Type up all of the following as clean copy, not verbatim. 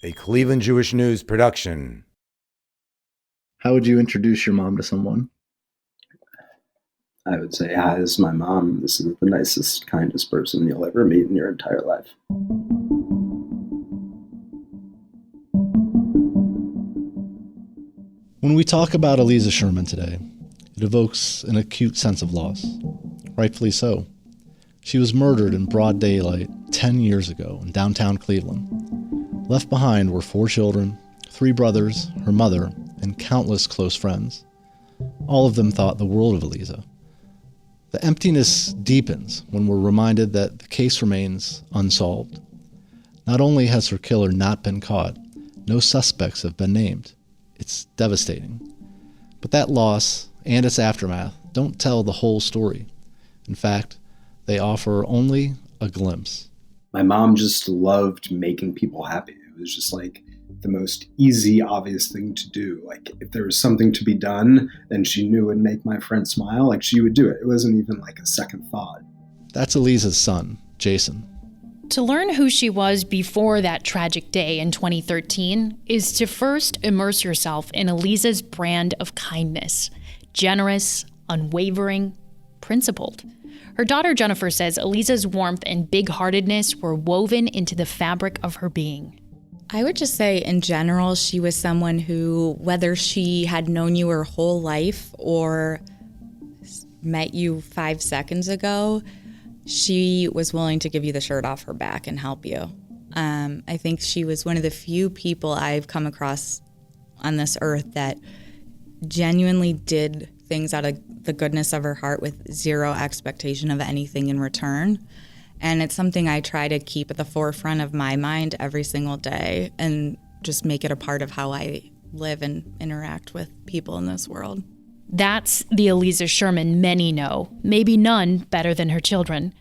a Cleveland Jewish News production. How would you introduce your mom to someone? I would say, hi, this is my mom. This is the nicest, kindest person you'll ever meet in your entire life. When we talk about Aliza Sherman today, it evokes an acute sense of loss. Rightfully so. She was murdered in broad daylight 10 years ago in downtown Cleveland. Left behind were 4 children, 3 brothers, her mother, and countless close friends. All of them thought the world of Aliza. The emptiness deepens when we're reminded that the case remains unsolved. Not only has her killer not been caught, no suspects have been named. It's devastating. But that loss and its aftermath don't tell the whole story. In fact, they offer only a glimpse. My mom just loved making people happy. It was just like the most easy, obvious thing to do. Like if there was something to be done, then she knew it would make my friend smile. Like she would do it. It wasn't even like a second thought. That's Aliza's son, Jason. To learn who she was before that tragic day in 2013 is to first immerse yourself in Aliza's brand of kindness. Generous, unwavering, principled. Her daughter Jennifer says Aliza's warmth and big-heartedness were woven into the fabric of her being. I would just say in general, she was someone who, whether she had known you her whole life or met you 5 seconds ago, she was willing to give you the shirt off her back and help you. I think she was one of the few people I've come across on this earth that genuinely did things out of the goodness of her heart with zero expectation of anything in return. And it's something I try to keep at the forefront of my mind every single day and just make it a part of how I live and interact with people in this world. That's the Aliza Sherman many know, maybe none better than her children.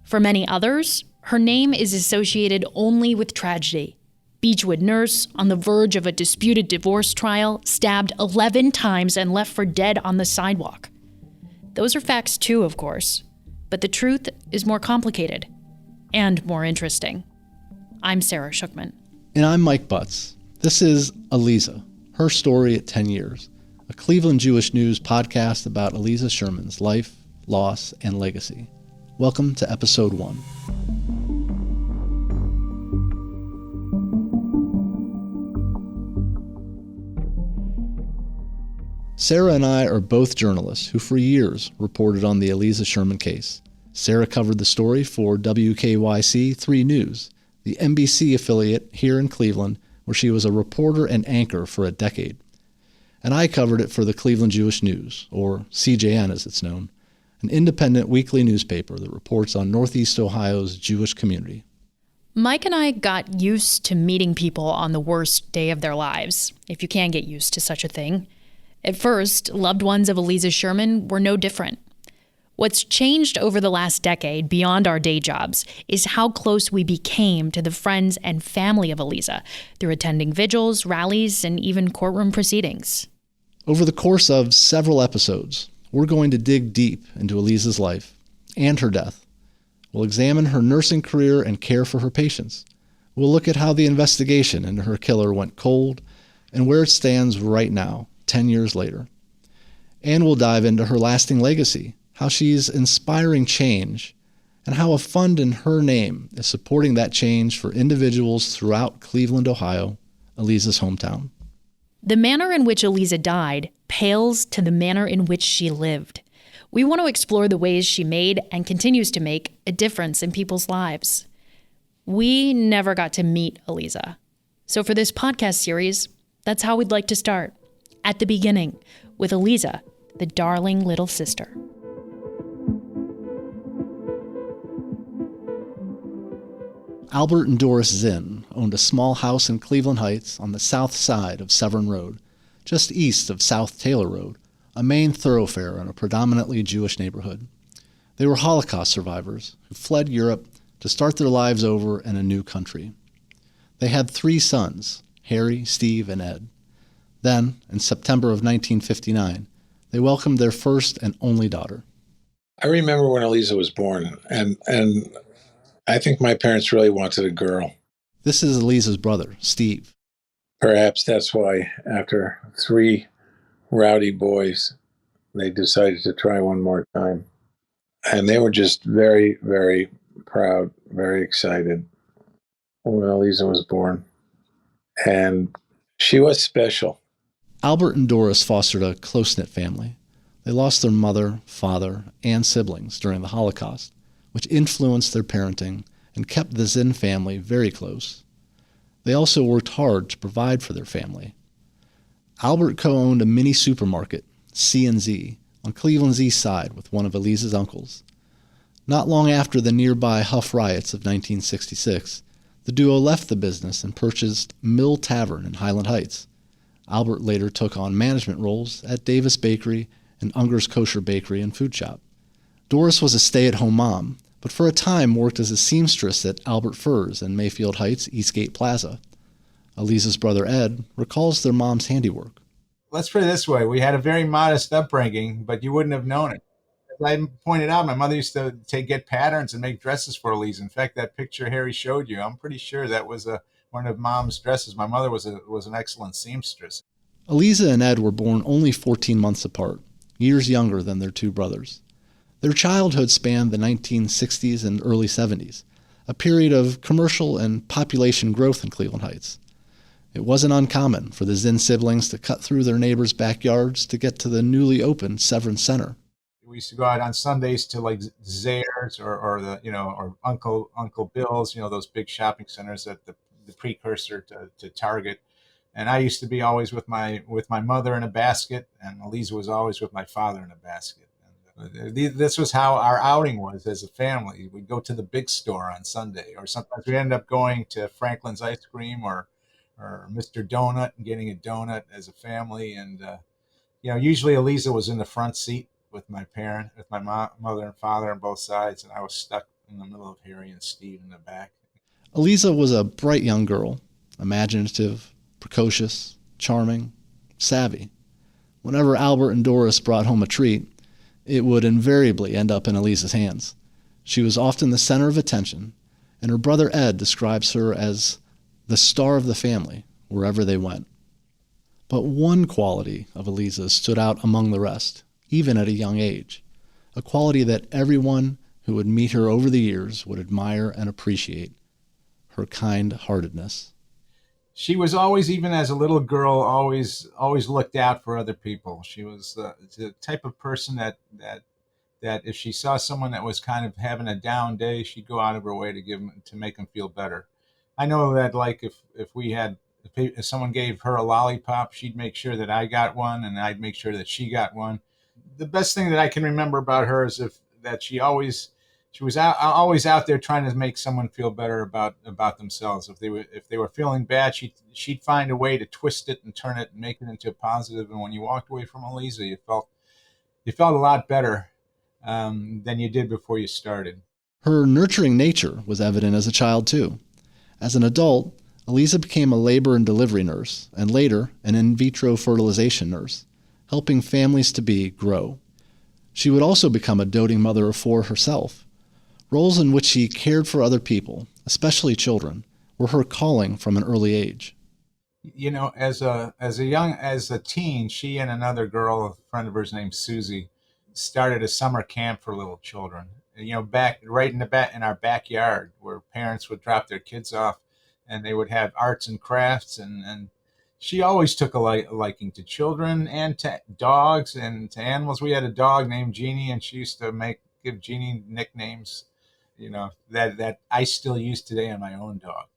For many others, her name is associated only with tragedy. Beachwood nurse, on the verge of a disputed divorce trial, stabbed 11 times and left for dead on the sidewalk. Those are facts too, of course. But the truth is more complicated and more interesting. I'm Sarah Shookman. And I'm Mike Butts. This is Aliza, her story at 10 years, a Cleveland Jewish News podcast about Aliza Sherman's life, loss, and legacy. Welcome to episode 1. Sarah and I are both journalists who for years reported on the Aliza Sherman case. Sarah covered the story for WKYC 3 News, the NBC affiliate here in Cleveland, where she was a reporter and anchor for a decade. And I covered it for the Cleveland Jewish News, or CJN as it's known, an independent weekly newspaper that reports on Northeast Ohio's Jewish community. Mike and I got used to meeting people on the worst day of their lives, if you can get used to such a thing. At first, loved ones of Aliza Sherman were no different. What's changed over the last decade, beyond our day jobs, is how close we became to the friends and family of Aliza through attending vigils, rallies, and even courtroom proceedings. Over the course of several episodes, we're going to dig deep into Aliza's life and her death. We'll examine her nursing career and care for her patients. We'll look at how the investigation into her killer went cold and where it stands right now, 10 years later. And we'll dive into her lasting legacy, how she's inspiring change, and how a fund in her name is supporting that change for individuals throughout Cleveland, Ohio, Aliza's hometown. The manner in which Aliza died pales to the manner in which she lived. We want to explore the ways she made and continues to make a difference in people's lives. We never got to meet Aliza. So for this podcast series, that's how we'd like to start. At the beginning, with Aliza, the darling little sister. Albert and Doris Zinn owned a small house in Cleveland Heights on the south side of Severn Road, just east of South Taylor Road, a main thoroughfare in a predominantly Jewish neighborhood. They were Holocaust survivors who fled Europe to start their lives over in a new country. They had 3 sons, Harry, Steve, and Ed. Then, in September of 1959, they welcomed their first and only daughter. I remember when Aliza was born, and I think my parents really wanted a girl. This is Aliza's brother, Steve. Perhaps that's why, after 3 rowdy boys, they decided to try one more time. And they were just very, very proud, very excited when Aliza was born. And she was special. Albert and Doris fostered a close-knit family. They lost their mother, father, and siblings during the Holocaust, which influenced their parenting and kept the Zinn family very close. They also worked hard to provide for their family. Albert co-owned a mini supermarket, C&Z, on Cleveland's east side with one of Aliza's uncles. Not long after the nearby Huff riots of 1966, the duo left the business and purchased Mill Tavern in Highland Heights. Albert later took on management roles at Davis Bakery and Unger's Kosher Bakery and Food Shop. Doris was a stay-at-home mom, but for a time worked as a seamstress at Albert Furs in Mayfield Heights, Eastgate Plaza. Aliza's brother Ed recalls their mom's handiwork. Let's put it this way. We had a very modest upbringing, but you wouldn't have known it. As I pointed out, my mother used to get patterns and make dresses for Aliza. In fact, that picture Harry showed you, I'm pretty sure that was one of Mom's dresses. My mother was an excellent seamstress. Aliza and Ed were born only 14 months apart, years younger than their 2 brothers. Their childhood spanned the 1960s and early 70s, a period of commercial and population growth in Cleveland Heights. It wasn't uncommon for the Zinn siblings to cut through their neighbors' backyards to get to the newly opened Severance Center. We used to go out on Sundays to like Zayre's or the or Uncle Bill's, those big shopping centers at the precursor to Target. And I used to be always with my mother in a basket, and Aliza was always with my father in a basket. And this was how our outing was as a family. We'd go to the big store on Sunday, or sometimes we'd end up going to Franklin's Ice Cream or Mr. Donut and getting a donut as a family. And usually Aliza was in the front seat with my mother and father on both sides, and I was stuck in the middle of Harry and Steve in the back. Aliza was a bright young girl, imaginative, precocious, charming, savvy. Whenever Albert and Doris brought home a treat, it would invariably end up in Aliza's hands. She was often the center of attention, and her brother Ed describes her as the star of the family wherever they went. But one quality of Aliza stood out among the rest, even at a young age, a quality that everyone who would meet her over the years would admire and appreciate: her kind-heartedness. She was always, even as a little girl, always looked out for other people. She was the type of person that if she saw someone that was kind of having a down day, she'd go out of her way to make them feel better. I know that, like, if someone gave her a lollipop, she'd make sure that I got one, and I'd make sure that she got one. The best thing that I can remember about her is that she was always out there trying to make someone feel better about themselves. If they were feeling bad, she'd find a way to twist it and turn it and make it into a positive. And when you walked away from Aliza, you felt a lot better than you did before you started. Her nurturing nature was evident as a child too. As an adult, Aliza became a labor and delivery nurse, and later an in vitro fertilization nurse, helping families-to-be grow. She would also become a doting mother of 4 herself. Roles in which she cared for other people, especially children, were her calling from an early age. As a teen, she and another girl, a friend of hers named Susie, started a summer camp for little children. Back right in our backyard, where parents would drop their kids off, and they would have arts and crafts. And she always took a liking to children and to dogs and to animals. We had a dog named Jeannie, and she used to give Jeannie nicknames, that I still use today on my own dog.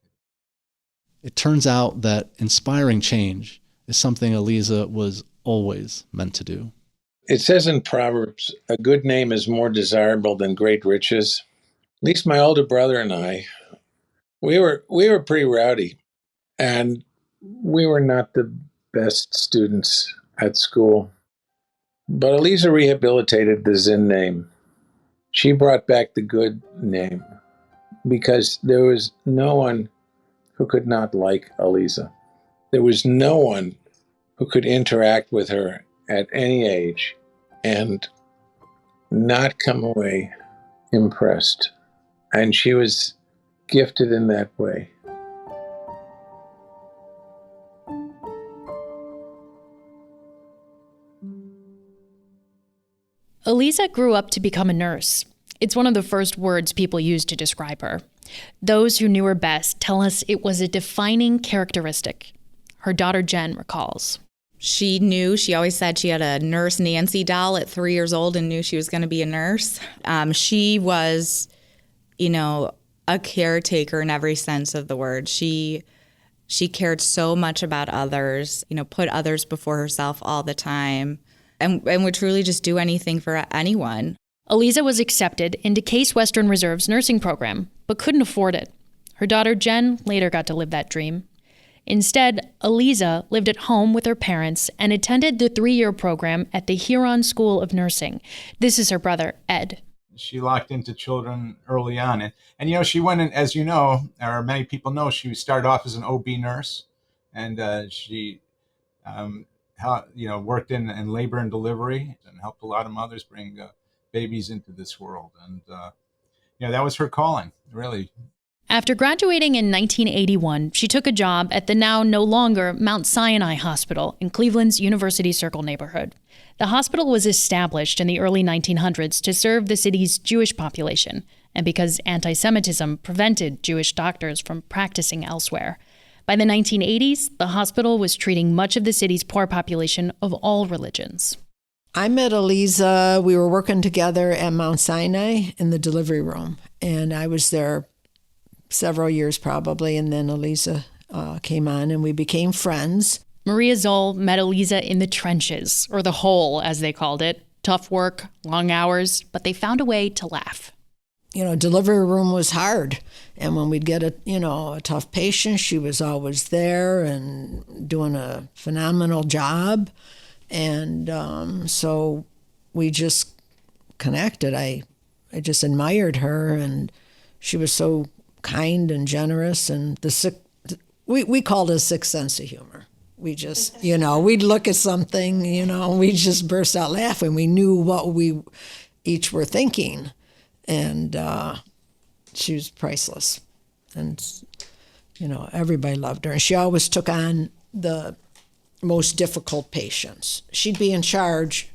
It turns out that inspiring change is something Aliza was always meant to do. It says in Proverbs, a good name is more desirable than great riches. At least my older brother and I, we were pretty rowdy, and we were not the best students at school. But Aliza rehabilitated the Zinn name. She brought back the good name, because there was no one who could not like Aliza. There was no one who could interact with her at any age and not come away impressed. And she was gifted in that way. Aliza grew up to become a nurse. It's one of the first words people use to describe her. Those who knew her best tell us it was a defining characteristic. Her daughter Jen recalls. She always said she had a Nurse Nancy doll at 3 years old and knew she was going to be a nurse. She was, a caretaker in every sense of the word. She cared so much about others, put others before herself all the time, and would truly just do anything for anyone. Aliza was accepted into Case Western Reserve's nursing program, but couldn't afford it. Her daughter Jen later got to live that dream. Instead, Aliza lived at home with her parents and attended the 3-year program at the Huron School of Nursing. This is her brother, Ed. She locked into children early on. And she went in, as you know, or many people know, she started off as an OB nurse. And she, worked in labor and delivery and helped a lot of mothers bring babies into this world. And, that was her calling, really. After graduating in 1981, she took a job at the now no longer Mount Sinai Hospital in Cleveland's University Circle neighborhood. The hospital was established in the early 1900s to serve the city's Jewish population, and because anti-Semitism prevented Jewish doctors from practicing elsewhere. By the 1980s, the hospital was treating much of the city's poor population of all religions. I met Aliza. We were working together at Mount Sinai in the delivery room, and I was there several years probably, and then Aliza came on and we became friends. Maria Zoll met Aliza in the trenches, or the hole as they called it. Tough work, long hours, but they found a way to laugh. Delivery room was hard, and when we'd get a tough patient, she was always there and doing a phenomenal job. And so we just connected. I just admired her, and she was so kind and generous, and we called it a sixth sense of humor. We just, we'd look at something, we'd just burst out laughing. We knew what we each were thinking, and she was priceless. And, everybody loved her. And she always took on the most difficult patients. She'd be in charge,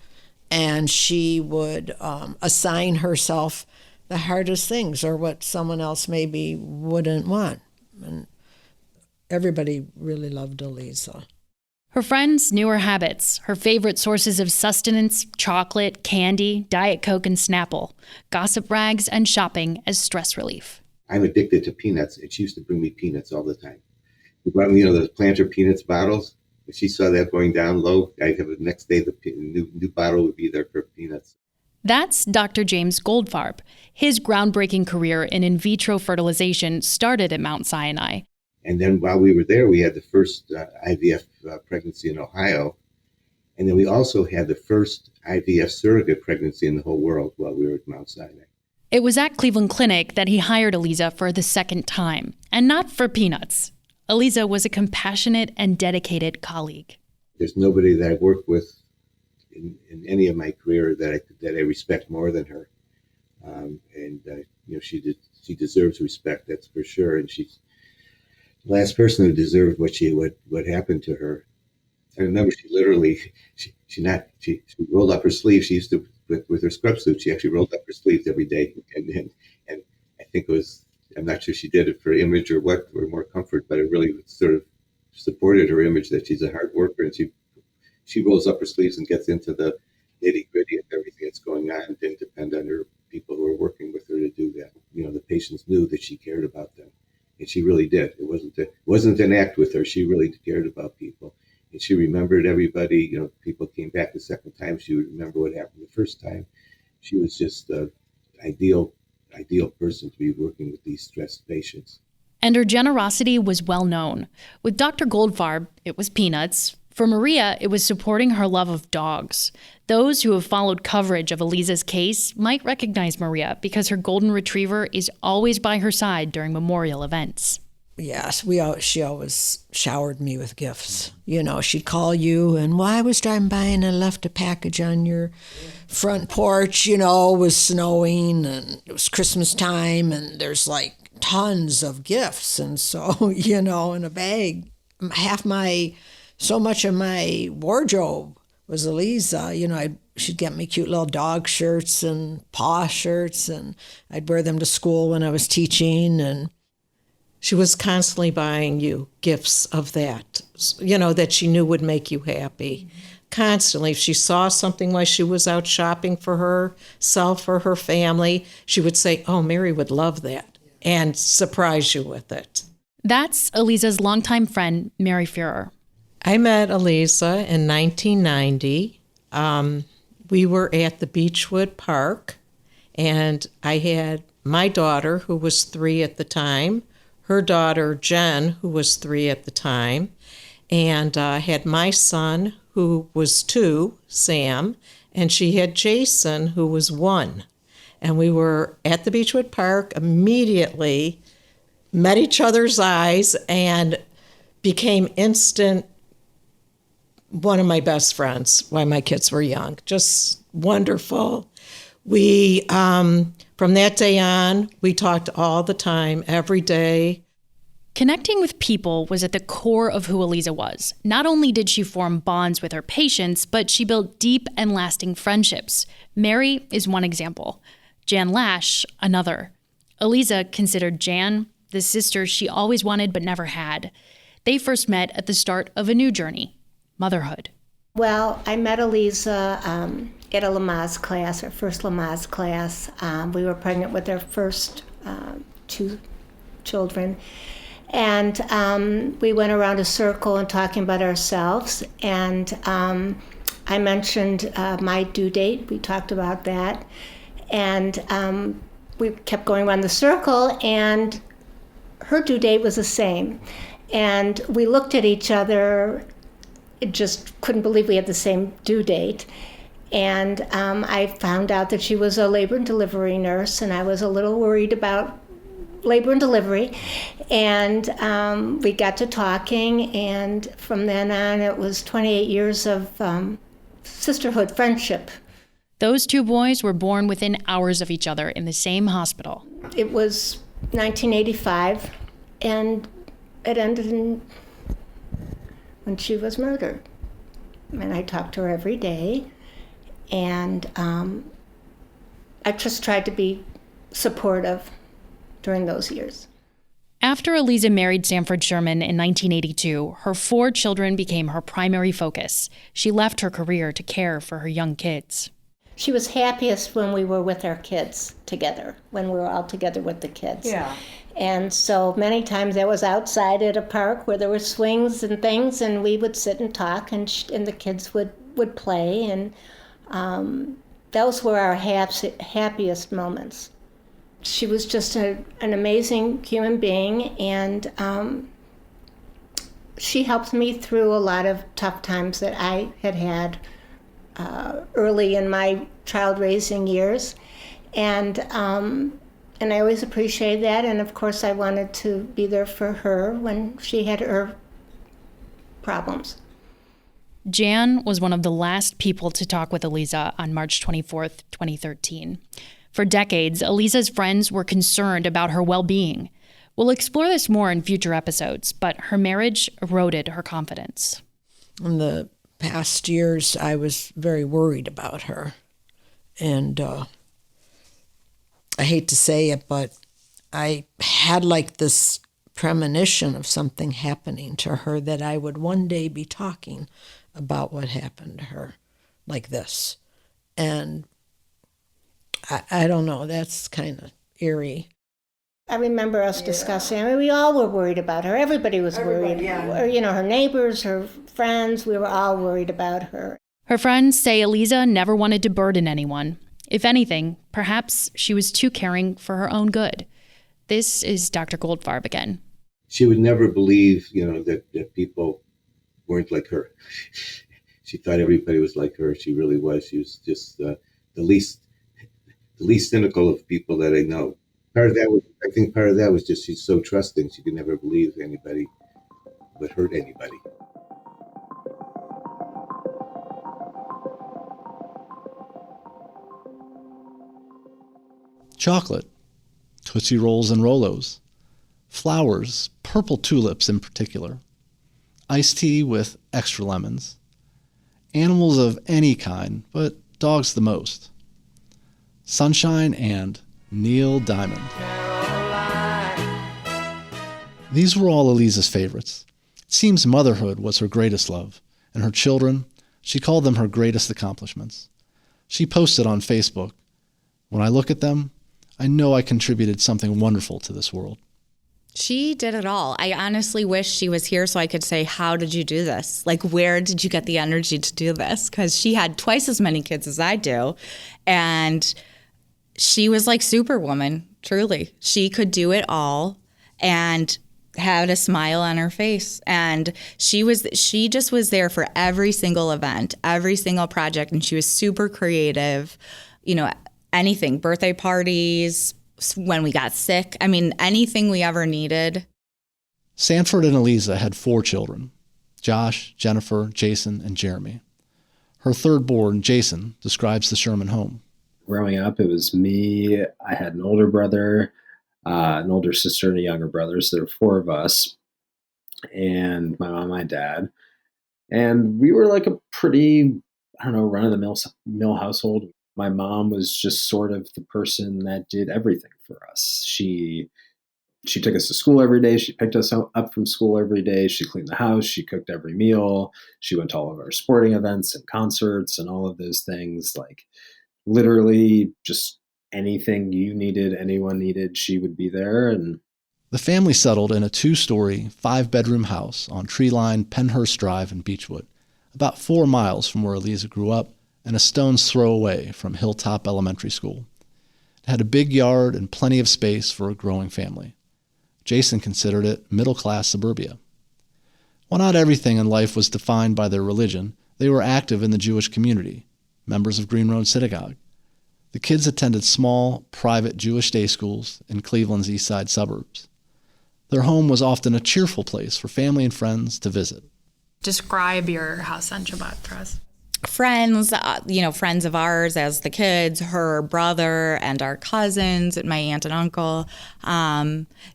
and she would assign herself the hardest things or what someone else maybe wouldn't want. And everybody really loved Aliza. Her friends knew her habits, her favorite sources of sustenance, chocolate, candy, Diet Coke, and Snapple, gossip rags, and shopping as stress relief. I'm addicted to peanuts, and she used to bring me peanuts all the time. We brought me, those Planter Peanuts bottles. If she saw that going down low, I'd have the next day, the new bottle would be there for peanuts. That's Dr. James Goldfarb. His groundbreaking career in vitro fertilization started at Mount Sinai. And then while we were there, we had the first IVF pregnancy in Ohio. And then we also had the first IVF surrogate pregnancy in the whole world while we were at Mount Sinai. It was at Cleveland Clinic that he hired Aliza for the second time, and not for peanuts. Aliza was a compassionate and dedicated colleague. There's nobody that I've worked with in any of my career that I respect more than her. She deserves respect, that's for sure. And she's the last person who deserved what happened to her. I remember she rolled up her sleeves. She used to, with her scrub suit, she actually rolled up her sleeves every day. And I think it was, I'm not sure she did it for image or what, or more comfort, but it really sort of supported her image that she's a hard worker, and she rolls up her sleeves and gets into the nitty gritty of everything that's going on, and didn't depend on her people who were working with her to do that. The patients knew that she cared about them, and she really did. It wasn't an act with her. She really cared about people, and she remembered everybody. People came back the second time. She would remember what happened the first time. She was just an ideal person to be working with these stressed patients. And her generosity was well known. With Dr. Goldfarb, it was peanuts. For Maria, it was supporting her love of dogs. Those who have followed coverage of Aliza's case might recognize Maria because her golden retriever is always by her side during memorial events. Yes, she always showered me with gifts. She'd call you and, I was driving by and I left a package on your front porch. It was snowing and it was Christmas time and there's tons of gifts. And so, in a bag, so much of my wardrobe was Aliza. she'd get me cute little dog shirts and paw shirts, and I'd wear them to school when I was teaching. And she was constantly buying you gifts of that, that she knew would make you happy. Constantly. If she saw something while she was out shopping for herself or her family, she would say, "Oh, Mary would love that," and surprise you with it. That's Aliza's longtime friend, Mary Fuhrer. I met Aliza in 1990. We were at the Beachwood Park, and I had my daughter, who was 3 at the time, her daughter, Jen, who was 3 at the time, and I had my son, who was 2, Sam, and she had Jason, who was 1. And we were at the Beachwood Park, immediately met each other's eyes, and became instant one of my best friends while my kids were young. Just wonderful. We, from that day on, we talked all the time, every day. Connecting with people was at the core of who Aliza was. Not only did she form bonds with her patients, but she built deep and lasting friendships. Mary is one example. Jan Lash, another. Aliza considered Jan the sister she always wanted but never had. They first met at the start of a new journey, motherhood. Well, I met Aliza at a Lamaze class, our first Lamaze class. We were pregnant with our first 2 children. And we went around a circle and talking about ourselves. And I mentioned my due date. We talked about that. And we kept going around the circle, and her due date was the same. And we looked at each other, just couldn't believe we had the same due date. And I found out that she was a labor and delivery nurse, and I was a little worried about labor and delivery. And we got to talking, and from then on, it was 28 years of sisterhood, friendship. Those 2 boys were born within hours of each other in the same hospital. It was 1985, and it ended when she was murdered. And I talked to her every day, and I just tried to be supportive during those years. After Aliza married Sanford Sherman in 1982, her 4 children became her primary focus. She left her career to care for her young kids. She was happiest when we were with our kids together, when we were all together with the kids. Yeah. And so many times that was outside at a park where there were swings and things, and we would sit and talk, and the kids would play, and those were our happiest moments. She was just an amazing human being, and she helped me through a lot of tough times that I had early in my child-raising years. And I always appreciated that, and of course I wanted to be there for her when she had her problems. Jan was one of the last people to talk with Aliza on March 24th, 2013. For decades, Aliza's friends were concerned about her well-being. We'll explore this more in future episodes, but her marriage eroded her confidence. In the past years, I was very worried about her. And I hate to say it, but I had like this premonition of something happening to her, that I would one day be talking about what happened to her like this. And I don't know, that's kind of eerie. I remember us discussing, I mean, we all were worried about her. Everybody was worried. Yeah. Or, her neighbors, her friends, we were all worried about her. Her friends say Aliza never wanted to burden anyone. If anything, perhaps she was too caring for her own good. This is Dr. Goldfarb again. She would never believe, that people weren't like her. She thought everybody was like her. She really was. She was just the least cynical of people that I know. Part of that was just she's so trusting. She could never believe anybody would hurt anybody. Chocolate, Tootsie Rolls and Rolos, flowers, purple tulips in particular, iced tea with extra lemons, animals of any kind, but dogs the most. Sunshine and Neil Diamond. These were all Aliza's favorites. It seems motherhood was her greatest love, and her children, she called them her greatest accomplishments. She posted on Facebook, "When I look at them, I know I contributed something wonderful to this world." She did it all. I honestly wish she was here so I could say, how did you do this? Like, where did you get the energy to do this? Because she had twice as many kids as I do. And she was like Superwoman, truly. She could do it all and had a smile on her face. And she just was there for every single event, every single project. And she was super creative, anything, birthday parties, when we got sick. I mean, anything we ever needed. Sanford and Aliza had 4 children, Josh, Jennifer, Jason, and Jeremy. Her third born, Jason, describes the Sherman home. Growing up, it was me. I had an older brother, an older sister, and a younger brother. So there were 4 of us, and my mom and my dad. And we were like a pretty, run-of-the-mill household. My mom was just sort of the person that did everything for us. She took us to school every day. She picked us up from school every day. She cleaned the house. She cooked every meal. She went to all of our sporting events and concerts and all of those things. Like literally just anything you needed, anyone needed, she would be there. And the family settled in a 2-story, 5-bedroom house on tree-lined Penhurst Drive in Beachwood, about 4 miles from where Aliza grew up and a stone's throw away from Hilltop Elementary School. It had a big yard and plenty of space for a growing family. Jason considered it middle-class suburbia. While not everything in life was defined by their religion, they were active in the Jewish community, members of Green Road Synagogue. The kids attended small, private Jewish day schools in Cleveland's east side suburbs. Their home was often a cheerful place for family and friends to visit. Describe your house on Shabbat for us. Friends, friends of ours as the kids, her brother and our cousins, my aunt and uncle,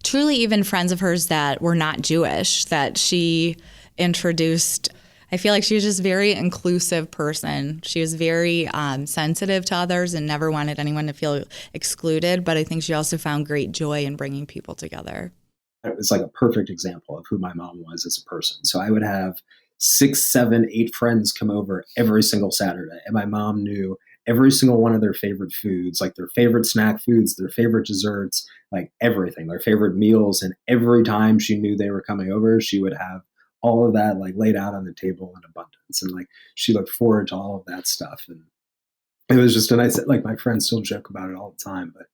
truly even friends of hers that were not Jewish, that she introduced. I feel like she was just a very inclusive person. She was very sensitive to others and never wanted anyone to feel excluded, but I think she also found great joy in bringing people together. It was like a perfect example of who my mom was as a person. So I would have 6, 7, 8 friends come over every single Saturday. And my mom knew every single one of their favorite foods, like their favorite snack foods, their favorite desserts, like everything, their favorite meals. And every time she knew they were coming over, she would have all of that like laid out on the table in abundance. And like she looked forward to all of that stuff. And it was just a nice, like my friends still joke about it all the time, but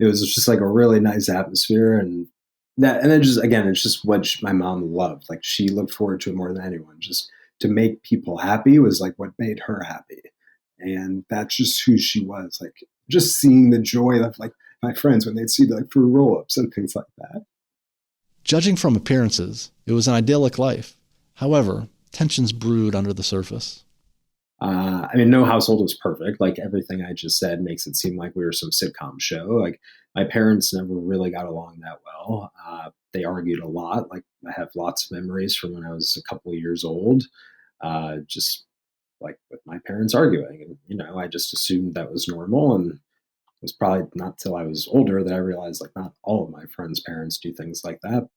it was just like a really nice atmosphere. And then just, again, it's just what my mom loved. Like she looked forward to it more than anyone. Just to make people happy was like what made her happy. And that's just who she was. Like just seeing the joy of like my friends when they'd see like fruit roll-ups and things like that. Judging from appearances, it was an idyllic life. However, tensions brewed under the surface. No household was perfect. Like everything I just said makes it seem like we were some sitcom show. Like my parents never really got along that well. They argued a lot. Like I have lots of memories from when I was a couple of years old, just like with my parents arguing. And, I just assumed that was normal. And it was probably not till I was older that I realized like not all of my friends' parents do things like that.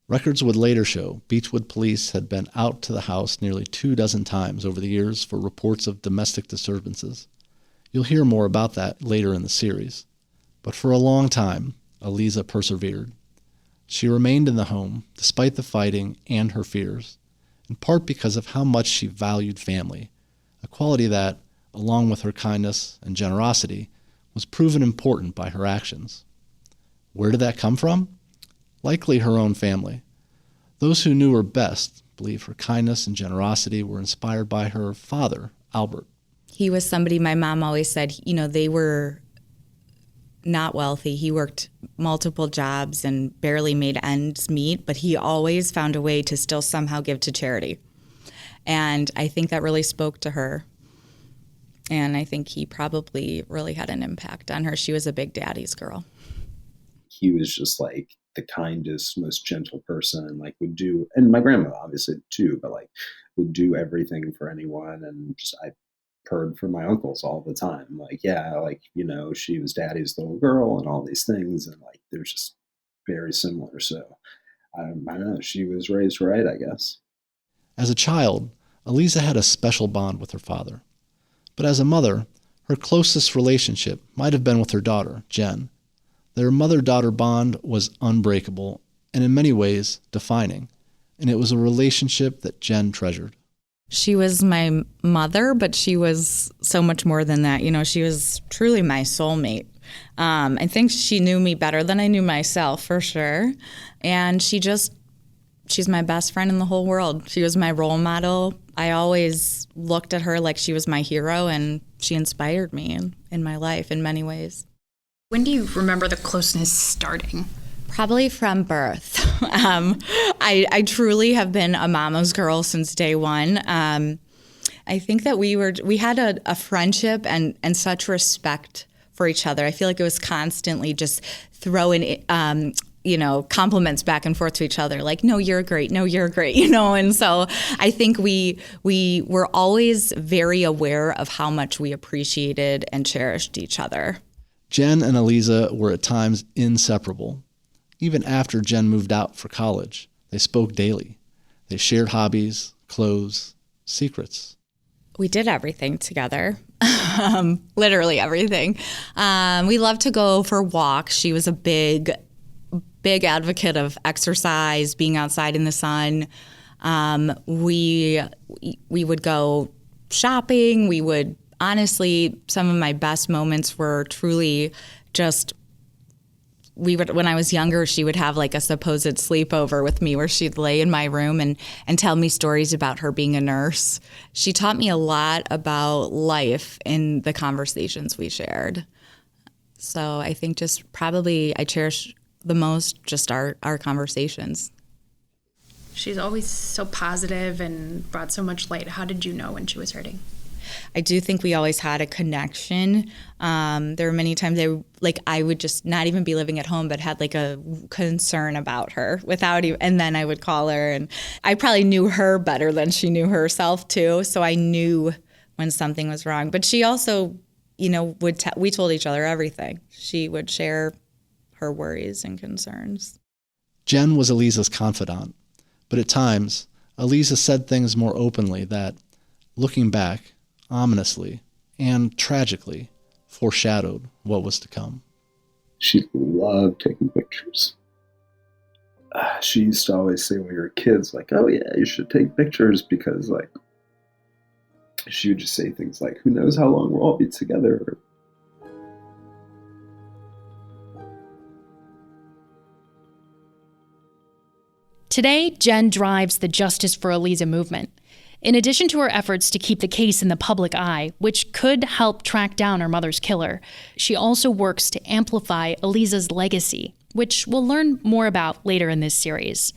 Records would later show Beachwood police had been out to the house nearly 24 times over the years for reports of domestic disturbances. You'll hear more about that later in the series. But for a long time, Aliza persevered. She remained in the home despite the fighting and her fears, in part because of how much she valued family, a quality that, along with her kindness and generosity, was proven important by her actions. Where did that come from? Likely her own family. Those who knew her best believe her kindness and generosity were inspired by her father, Albert. He was somebody my mom always said, they were not wealthy. He worked multiple jobs and barely made ends meet, but he always found a way to still somehow give to charity. And I think that really spoke to her. And I think he probably really had an impact on her. She was a big daddy's girl. He was just like the kindest, most gentle person, and like would do, and my grandma obviously too, but like would do everything for anyone. And just, I heard from my uncles all the time. Like, yeah, like, she was daddy's little girl and all these things. And like, they're just very similar. So I don't know. She was raised right, I guess. As a child, Aliza had a special bond with her father. But as a mother, her closest relationship might have been with her daughter, Jen. Their mother-daughter bond was unbreakable and in many ways defining, and it was a relationship that Jen treasured. She was my mother, but she was so much more than that. She was truly my soulmate. I think she knew me better than I knew myself, for sure. And she's my best friend in the whole world. She was my role model. I always looked at her like she was my hero, and she inspired me in my life in many ways. When do you remember the closeness starting? Probably from birth. I truly have been a mama's girl since day one. I think that we had a friendship and such respect for each other. I feel like it was constantly just throwing compliments back and forth to each other, like, no, you're great, no, you're great, and so I think we were always very aware of how much we appreciated and cherished each other. Jen and Aliza were at times inseparable. Even after Jen moved out for college, they spoke daily. They shared hobbies, clothes, secrets. We did everything together. Literally everything. We loved to go for walks. She was a big advocate of exercise, being outside in the sun. We would go shopping. Honestly, some of my best moments were truly just, when I was younger, she would have like a supposed sleepover with me where she'd lay in my room and tell me stories about her being a nurse. She taught me a lot about life in the conversations we shared. So I think just probably I cherish the most just our conversations. She's always so positive and brought so much light. How did you know when she was hurting? I do think we always had a connection. There were many times I would just not even be living at home, but had like a concern about her and then I would call her, and I probably knew her better than she knew herself too. So I knew when something was wrong. But she also, we told each other everything. She would share her worries and concerns. Jen was Aliza's confidant, but at times, Aliza said things more openly that, looking back, ominously and tragically foreshadowed what was to come. She loved taking pictures. She used to always say when we were kids, like, oh yeah, you should take pictures, because like, she would just say things like, who knows how long we'll all be together. Today, Jen drives the Justice for Aliza movement. In addition to her efforts to keep the case in the public eye, which could help track down her mother's killer, she also works to amplify Aliza's legacy, which we'll learn more about later in this series.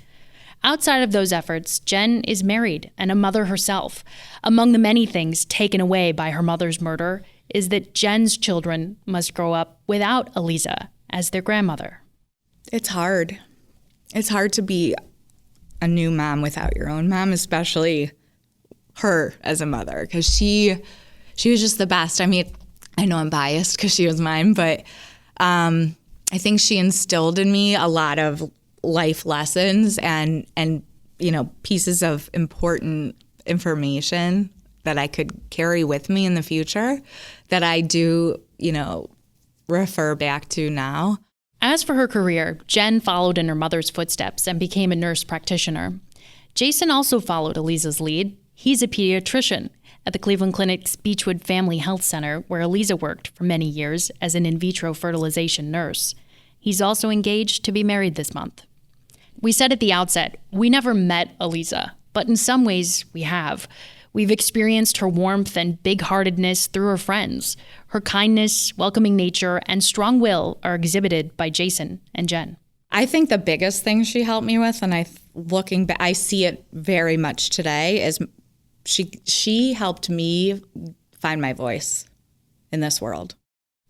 Outside of those efforts, Jen is married and a mother herself. Among the many things taken away by her mother's murder is that Jen's children must grow up without Aliza as their grandmother. It's hard. It's hard to be a new mom without your own mom, especially her as a mother, because she was just the best. I mean, I know I'm biased because she was mine, but I think she instilled in me a lot of life lessons and pieces of important information that I could carry with me in the future that I do, refer back to now. As for her career, Jen followed in her mother's footsteps and became a nurse practitioner. Jason also followed Aliza's lead. He's a pediatrician at the Cleveland Clinic's Beachwood Family Health Center, where Aliza worked for many years as an in vitro fertilization nurse. He's also engaged to be married this month. We said at the outset, we never met Aliza, but in some ways we have. We've experienced her warmth and big-heartedness through her friends. Her kindness, welcoming nature, and strong will are exhibited by Jason and Jen. I think the biggest thing she helped me with, and looking back, I see it very much today, is she helped me find my voice in this world.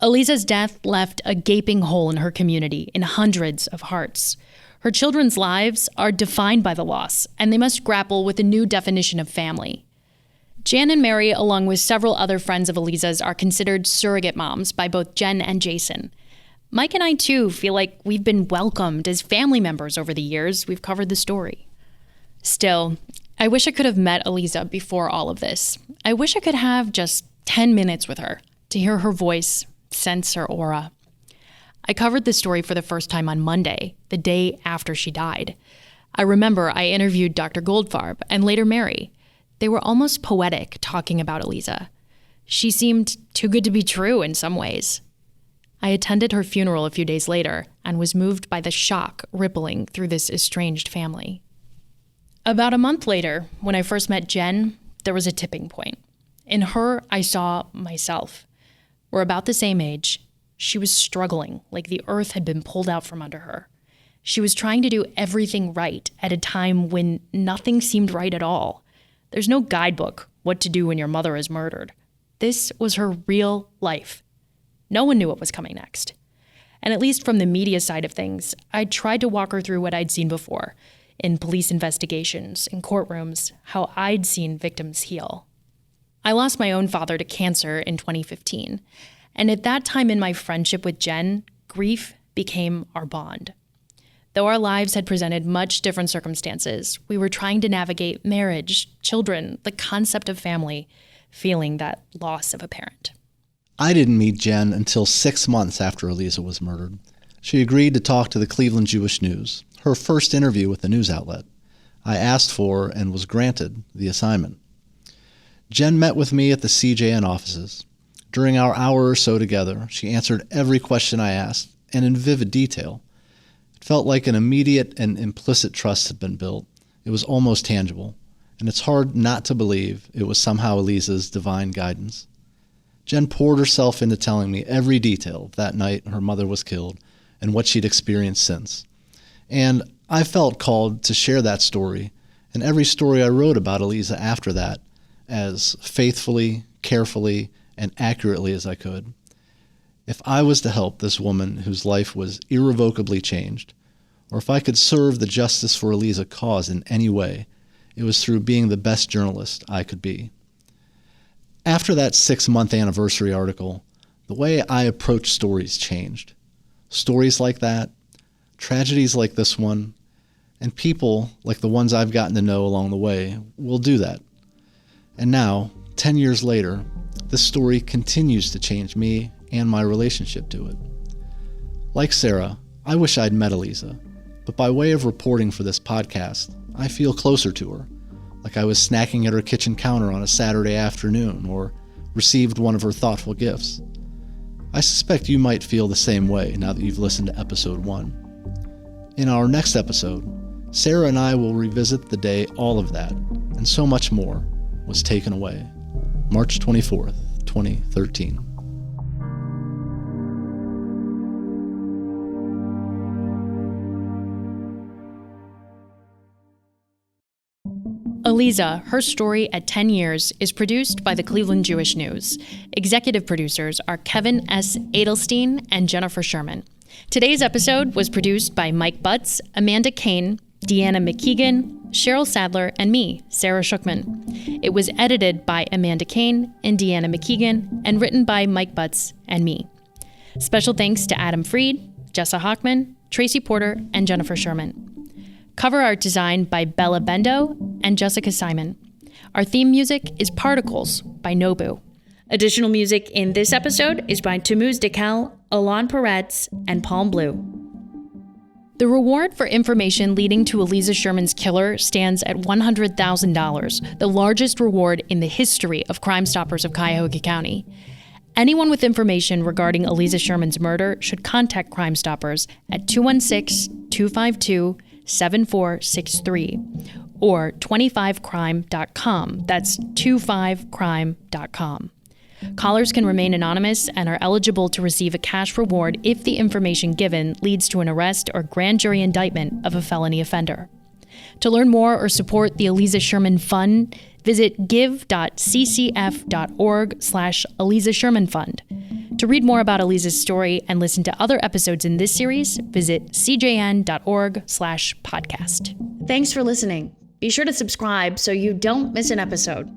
Aliza's death left a gaping hole in her community in hundreds of hearts. Her children's lives are defined by the loss, and they must grapple with a new definition of family. Jan and Mary, along with several other friends of Aliza's, are considered surrogate moms by both Jen and Jason. Mike and I, too, feel like we've been welcomed as family members over the years we've covered the story. Still, I wish I could have met Aliza before all of this. I wish I could have just 10 minutes with her to hear her voice, sense her aura. I covered this story for the first time on Monday, the day after she died. I remember I interviewed Dr. Goldfarb and later Mary. They were almost poetic talking about Aliza. She seemed too good to be true in some ways. I attended her funeral a few days later and was moved by the shock rippling through this estranged family. About a month later, when I first met Jen, there was a tipping point. In her, I saw myself. We're about the same age. She was struggling like the earth had been pulled out from under her. She was trying to do everything right at a time when nothing seemed right at all. There's no guidebook, what to do when your mother is murdered. This was her real life. No one knew what was coming next. And at least from the media side of things, I tried to walk her through what I'd seen before, in police investigations, in courtrooms, how I'd seen victims heal. I lost my own father to cancer in 2015, and at that time in my friendship with Jen, grief became our bond. Though our lives had presented much different circumstances, we were trying to navigate marriage, children, the concept of family, feeling that loss of a parent. I didn't meet Jen until 6 months after Aliza was murdered. She agreed to talk to the Cleveland Jewish News, her first interview with the news outlet. I asked for and was granted the assignment. Jen met with me at the CJN offices. During our hour or so together, she answered every question I asked, and in vivid detail. It felt like an immediate and implicit trust had been built. It was almost tangible, and it's hard not to believe it was somehow Aliza's divine guidance. Jen poured herself into telling me every detail of that night her mother was killed and what she'd experienced since. And I felt called to share that story and every story I wrote about Aliza after that as faithfully, carefully, and accurately as I could. If I was to help this woman whose life was irrevocably changed, or if I could serve the Justice for Aliza cause in any way, it was through being the best journalist I could be. After that 6-month anniversary article, the way I approach stories changed. Stories like that, tragedies like this one, and people like the ones I've gotten to know along the way will do that. And now, 10 years later, this story continues to change me and my relationship to it. Like Sarah, I wish I'd met Aliza, but by way of reporting for this podcast, I feel closer to her, like I was snacking at her kitchen counter on a Saturday afternoon or received one of her thoughtful gifts. I suspect you might feel the same way now that you've listened to episode 1. In our next episode, Sarah and I will revisit the day all of that, and so much more, was taken away. March 24th, 2013. Aliza, Her Story at 10 Years is produced by the Cleveland Jewish News. Executive producers are Kevin S. Adelstein and Jennifer Sherman. Today's episode was produced by Mike Butts, Amanda Kane, Deanna McKeegan, Cheryl Sadler, and me, Sarah Shookman. It was edited by Amanda Kane and Deanna McKeegan and written by Mike Butts and me. Special thanks to Adam Freed, Jessa Hochman, Tracy Porter, and Jennifer Sherman. Cover art designed by Bella Bendo and Jessica Simon. Our theme music is Particles by Nobu. Additional music in this episode is by Tamuz Decal, Alon Peretz, and Palm Blue. The reward for information leading to Aliza Sherman's killer stands at $100,000, the largest reward in the history of Crime Stoppers of Cuyahoga County. Anyone with information regarding Aliza Sherman's murder should contact Crime Stoppers at 216-252-7463 or 25crime.com. That's 25crime.com. Callers can remain anonymous and are eligible to receive a cash reward if the information given leads to an arrest or grand jury indictment of a felony offender. To learn more or support the Aliza Sherman Fund, visit give.ccf.org/Aliza Sherman Fund. To read more about Aliza's story and listen to other episodes in this series, visit cjn.org/podcast. Thanks for listening. Be sure to subscribe so you don't miss an episode.